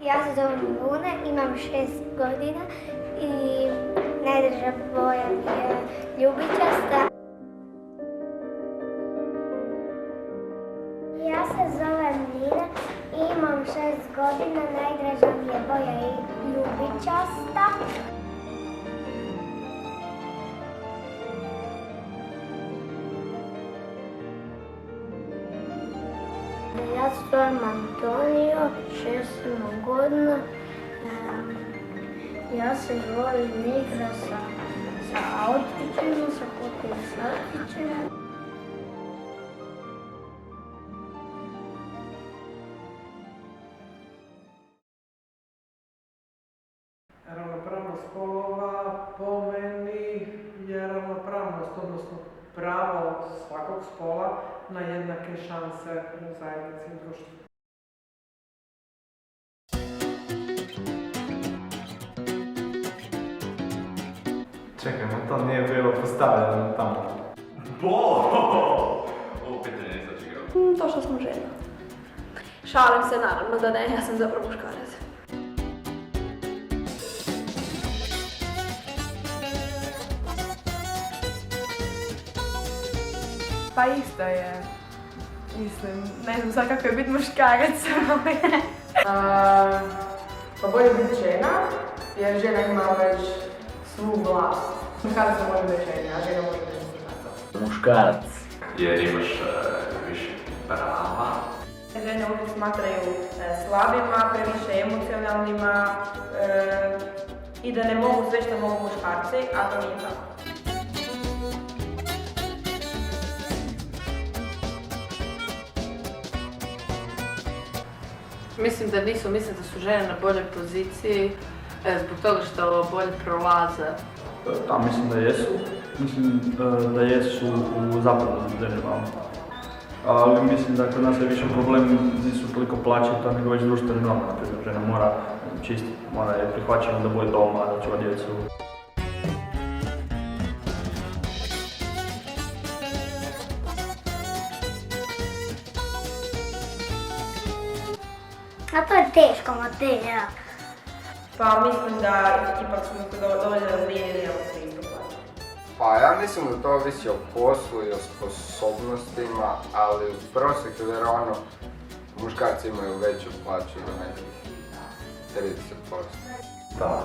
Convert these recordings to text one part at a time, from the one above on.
Ja se zovem Luna, imam 6 godina i najdraža boja mi je ljubičasta. Ja se zovem Nina i imam 6 godina, najdraža mi je boja ljubičasta. Ja se zovem Antonio, 6 godina. Ja se volim igra sa autićima, sa kutim satićima. Ravnopravnost spolova po meni je ravnopravnost, odnosno pravo svakog spola na jednake šanse u zajednici i društvu. Čekaj, to nije bilo postavljeno tamo. Ovo pitanje nisam očekivao. To što smo žena. Šalim se, naravno da ne, ja sam zapravo muškarac. Pa isto je, mislim, ne znam sad kako je biti muškarac. Pa bolje biti žena, jer žena ima već svu vlast. Muškarac ne može biti žena, a žena može biti muškarac. Muškarac. Jer imaš više prava. Žene uvijek smatraju slabima, previše emocionalnima i da ne mogu sve što mogu muškarci, a to nije tako. Mislim da nisu, mislim da su žene na boljoj poziciji zbog toga što bolje prolaze. Da, mislim da jesu. Mislim da jesu u zapadnim državama. Ali mislim da kod nas je više problem, nisu toliko plaće to nego već društvene norme. Naprimjer, žena mora čistiti, mora je prihvaćena da bude doma, da čuva djecu. A to je teško materija. Pa mislim da ipak smo dovoljno razvijeni da imamo pristup plaći. Pa ja mislim da to ovisi o poslu i o sposobnostima, ali u prosjeku vjerovatno muškarci imaju veću plaću do nekih 30%. Da.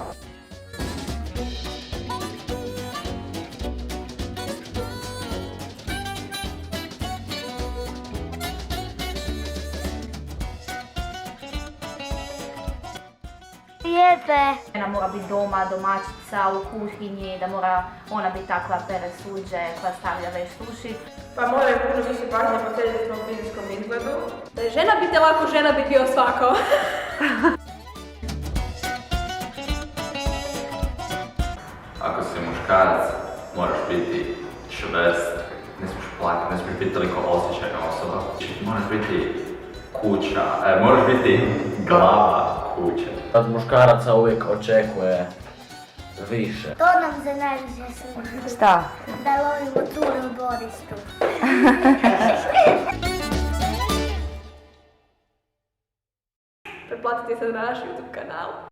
Lijepe. Žena mora biti doma, domaćica, u kuhinji, da mora ona biti ta koja pere suđe, koja stavlja već suši. Pa moraju puno više pažnje posvetiti svom fizičkom izgledu. Da je žena biti lako, žena bi bio svako. Ako si muškarac, moraš biti čvrst, ne smiješ plakati, ne smiješ biti toliko osjećajna osoba. Moraš biti kuća, moraš biti glava kuće. Od muškaraca uvijek očekuje više. To nam se najviše sviđa. Šta? Da lovimo cure u dvorištu. Pretplatite se na naš YouTube kanal.